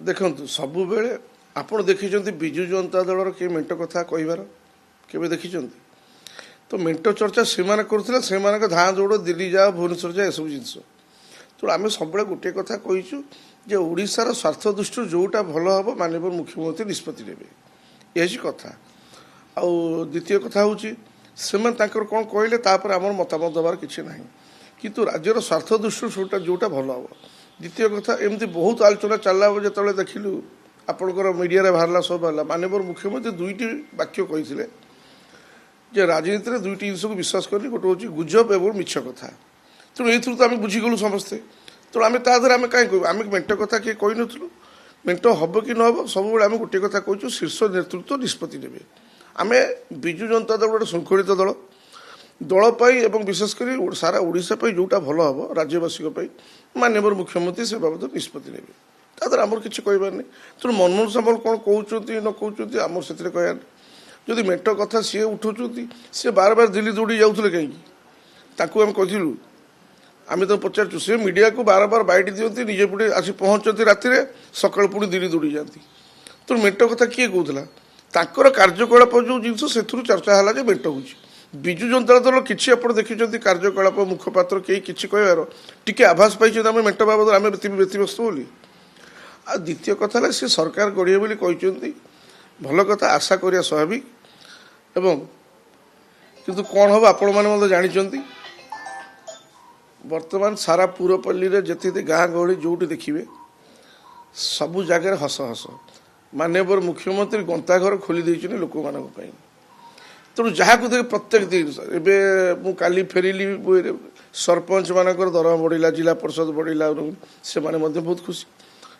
ଦେଖନ୍ତୁ ସବୁବେଳେ ଆପଣ ଦେଖିଛନ୍ତି ବିଜୁ ଜନତା ଦଳର କିଏ ମେଣ୍ଟ କଥା କହିବାର କେବେ ଦେଖିଛନ୍ତି? ତ ମେଣ୍ଟ ଚର୍ଚ୍ଚା ସେମାନେ କରୁଥିଲେ, ସେମାନଙ୍କ ଧାଁ ଦୌଡ଼ ଦିଲ୍ଲୀ ଯାଅ ଭୁବନେଶ୍ୱର ଯାଅ ଏସବୁ ଜିନିଷ। ତେଣୁ ଆମେ ସବୁବେଳେ ଗୋଟିଏ କଥା କହିଛୁ ଯେ ଓଡ଼ିଶାର ସ୍ୱାର୍ଥ ଦୃଷ୍ଟିରୁ ଯେଉଁଟା ଭଲ ହେବ ମାନନୀୟ ମୁଖ୍ୟମନ୍ତ୍ରୀ ନିଷ୍ପତ୍ତି ନେବେ, ଏହା ହେଉଛି କଥା। ଆଉ ଦ୍ୱିତୀୟ କଥା ହେଉଛି ସେମାନେ ତାଙ୍କର କ'ଣ କହିଲେ ତାପରେ ଆମର ମତାମତ ଦେବାର କିଛି ନାହିଁ, କିନ୍ତୁ ରାଜ୍ୟର ସ୍ୱାର୍ଥ ଦୃଷ୍ଟିରୁ ଯେଉଁଟା ଭଲ ହେବ। ଦ୍ୱିତୀୟ କଥା, ଏମିତି ବହୁତ ଆଲୋଚନା ଚାଲିଲା ଯେତେବେଳେ ଦେଖିଲୁ ଆପଣଙ୍କର ମିଡ଼ିଆରେ ବାହାରିଲା ସବୁ ବାହାରିଲା, ମାନନୀୟ ମୁଖ୍ୟମନ୍ତ୍ରୀ ଦୁଇଟି ବାକ୍ୟ କହିଥିଲେ ଯେ ରାଜନୀତିରେ ଦୁଇଟି ଜିନିଷକୁ ବିଶ୍ୱାସ କରି, ଗୋଟେ ହେଉଛି ଗୁଜବ ଏବଂ ମିଛ କଥା। ତେଣୁ ଏଇଥିରୁ ତ ଆମେ ବୁଝିଗଲୁ ସମସ୍ତେ। ତେଣୁ ଆମେ ତା ଦେହରେ ଆମେ କାହିଁ କହିବୁ? ଆମେ ମେଣ୍ଟ କଥା କିଏ କହିନଥିଲୁ। ମେଣ୍ଟ ହେବ କି ନ ହେବ ସବୁବେଳେ ଆମେ ଗୋଟିଏ କଥା କହିଛୁ, ଶୀର୍ଷ ନେତୃତ୍ୱ ନିଷ୍ପତ୍ତି ନେବେ। ଆମେ ବିଜୁ ଜନତା ଦଳ ଗୋଟେ ଶୃଙ୍ଖଳିତ ଦଳ ପାଇଁ ଏବଂ ବିଶେଷ କରି ସାରା ଓଡ଼ିଶା ପାଇଁ ଯେଉଁଟା ଭଲ ହେବ ରାଜ୍ୟବାସୀଙ୍କ ପାଇଁ ମାନନୀୟ ମୁଖ୍ୟମନ୍ତ୍ରୀ ସେ ବାବଦରେ ନିଷ୍ପତ୍ତି ନେବେ। ତା ଦ୍ୱାରା ଆମର କିଛି କହିବାର ନାହିଁ। ତେଣୁ ମନମୋହନ ସାମଲ କ'ଣ କହୁଛନ୍ତି ନ କହୁଛନ୍ତି ଆମର ସେଥିରେ କହିବାର ନାହିଁ। ଯଦି ମେଣ୍ଟ କଥା ସିଏ ଉଠାଉଛନ୍ତି, ସିଏ ବାର ଦିଲ୍ଲୀ ଦୌଡ଼ି ଯାଉଥିଲେ କାହିଁକି? ତାଙ୍କୁ ଆମେ କହିଥିଲୁ, ଆମେ ତାକୁ ପଚାରୁଛୁ, ସେ ମିଡ଼ିଆକୁ ବାର ବାଇଟ୍ ଦିଅନ୍ତି, ନିଜେ ପୁଣି ଆସି ପହଞ୍ଚନ୍ତି ରାତିରେ, ସକାଳୁ ପୁଣି ଦିଲ୍ଲୀ ଦୌଡ଼ି ଯାଆନ୍ତି। ତେଣୁ ମେଣ୍ଟ କଥା କିଏ କହୁଥିଲା? ତାଙ୍କର କାର୍ଯ୍ୟକଳାପ ଯେଉଁ ଜିନିଷ ସେଥିରୁ ଚର୍ଚ୍ଚା ହେଲା ଯେ ମେଣ୍ଟ ହେଉଛି। ବିଜୁ ଜନତା ଦଳ କିଛି ଆପଣ ଦେଖିଛନ୍ତି କାର୍ଯ୍ୟକଳାପ ମୁଖପାତ୍ର କେହି କିଛି କହିବାର ଟିକେ ଆଭାସ ପାଇଛନ୍ତି ଆମେ ମେଣ୍ଟ ବାବଦରେ ଆମେ ବ୍ୟତିବ୍ୟସ୍ତ ବୋଲି। ଆଉ ଦ୍ୱିତୀୟ କଥା ହେଲା ସେ ସରକାର ଗଢ଼ିବେ ବୋଲି କହିଛନ୍ତି, ଭଲ କଥା, ଆଶା କରିବା ସ୍ୱାଭାବିକ। ଏବଂ କିନ୍ତୁ କ'ଣ ହେବ ଆପଣମାନେ ମଧ୍ୟ ଜାଣିଛନ୍ତି, ବର୍ତ୍ତମାନ ସାରା ପୁରପଲ୍ଲୀରେ ଯେତିକି ଗାଁ ଗହଳି ଯେଉଁଠି ଦେଖିବେ ସବୁ ଜାଗାରେ ହସ ହସ। ମାନ୍ୟବର ମୁଖ୍ୟମନ୍ତ୍ରୀ ଗନ୍ତାଘର ଖୋଲି ଦେଇଛନ୍ତି ଲୋକମାନଙ୍କ ପାଇଁ। ତେଣୁ ଯାହାକୁ ଦେଖେ ପ୍ରତ୍ୟେକ ଦିନ, ଏବେ ମୁଁ କାଲି ଫେରିଲି, ସରପଞ୍ଚ ମାନଙ୍କର ଦରମା ବଢ଼ିଲା, ଜିଲ୍ଲା ପରିଷଦ ବଢ଼ିଲା, ସେମାନେ ମଧ୍ୟ ବହୁତ ଖୁସି।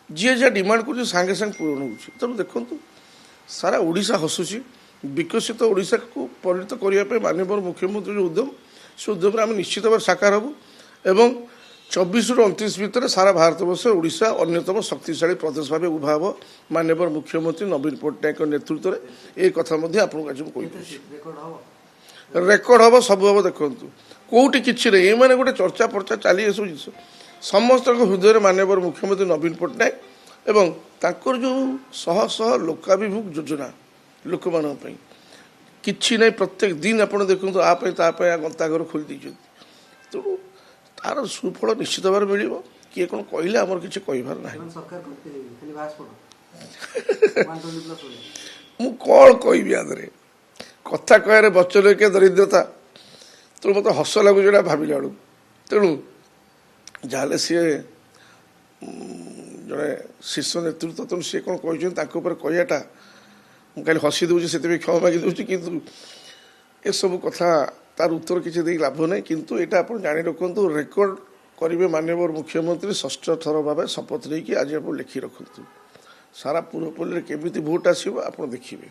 ଯିଏ ଯାହା ଡିମାଣ୍ଡ କରୁଛି ସାଙ୍ଗେ ସାଙ୍ଗେ ପୂରଣ ହେଉଛି। ତେଣୁ ଦେଖନ୍ତୁ ସାରା ଓଡ଼ିଶା ହସୁଛି। ବିକଶିତ ଓଡ଼ିଶାକୁ ପରିଣତ କରିବା ପାଇଁ ମାନ୍ୟବର ମୁଖ୍ୟମନ୍ତ୍ରୀ ଯେଉଁ ଉଦ୍ୟମ, ସେ ଉଦ୍ୟମରେ ଆମେ ନିଶ୍ଚିତ ଭାବରେ ସାକାର ହେବୁ ଏବଂ 24ରୁ 29 ଭିତରେ ସାରା ଭାରତବର୍ଷରେ ଓଡ଼ିଶା ଅନ୍ୟତମ ଶକ୍ତିଶାଳୀ ପ୍ରଦେଶ ଭାବେ ଉଭା ହେବ ମାନ୍ୟବର ମୁଖ୍ୟମନ୍ତ୍ରୀ ନବୀନ ପଟ୍ଟନାୟକଙ୍କ ନେତୃତ୍ୱରେ। ଏ କଥା ମଧ୍ୟ ଆପଣଙ୍କୁ ଆଜି ମୁଁ କହିଦେଉଛି। ରେକର୍ଡ ହେବ, ସବୁ ହେବ। ଦେଖନ୍ତୁ କେଉଁଠି କିଛି ନାହିଁ, ଏମାନେ ଗୋଟେ ଚର୍ଚ୍ଚା ପର୍ଚ୍ଚା ଚାଲି ଏସବୁ ଜିନିଷ ସମସ୍ତଙ୍କ ହୃଦୟରେ ମାନ୍ୟବର ମୁଖ୍ୟମନ୍ତ୍ରୀ ନବୀନ ପଟ୍ଟନାୟକ ଏବଂ ତାଙ୍କର ଯେଉଁ ଶହ ଶହ ଲୋକାଭିମୁଖ ଯୋଜନା ଲୋକମାନଙ୍କ ପାଇଁ କିଛି ନାହିଁ। ପ୍ରତ୍ୟେକ ଦିନ ଆପଣ ଦେଖନ୍ତୁ ଆ ପାଇଁ ତା ପାଇଁ ଗନ୍ତାଘର ଖୋଲି ଦେଇଛନ୍ତି। ତେଣୁ ତାର ସୁଫଳ ନିଶ୍ଚିତ ଭାବରେ ମିଳିବ। କିଏ କ'ଣ କହିଲେ ଆମର କିଛି କହିବାର ନାହିଁ। ମୁଁ କ'ଣ କହିବି ଆଧରେ? କଥା କହିବାରେ ବଚନିକା ଦରିଦ୍ରତା। ତେଣୁ ମୋତେ ହସ ଲାଗୁଛି ଏଇଟା ଭାବିଲା ବେଳକୁ। ତେଣୁ ଯାହାହେଲେ ସିଏ ଜଣେ ଶୀର୍ଷ ନେତୃତ୍ୱ, ତେଣୁ ସିଏ କ'ଣ କହିଛନ୍ତି ତାଙ୍କ ଉପରେ କହିବାଟା ମୁଁ ଖାଲି ହସି ଦେଉଛି, ସେଥିପାଇଁ କ୍ଷମା ମାଗି ଦେଉଛି। କିନ୍ତୁ ଏସବୁ କଥା ତାର ଉତ୍ତର କିଛି ଦେଇ ଲାଭ ନାହିଁ। କିନ୍ତୁ ଏଇଟା ଆପଣ ଜାଣି ରଖନ୍ତୁ, ରେକର୍ଡ କରିବେ ମାନ୍ୟବର ମୁଖ୍ୟମନ୍ତ୍ରୀ ଷଷ୍ଠ ଥର ଭାବେ ଶପଥ ନେଇକି। ଆଜି ଆପଣ ଲେଖି ରଖନ୍ତୁ, ସାରା ପୁରପଲ୍ଲୀରେ କେମିତି ଭୋଟ ଆସିବ ଆପଣ ଦେଖିବେ।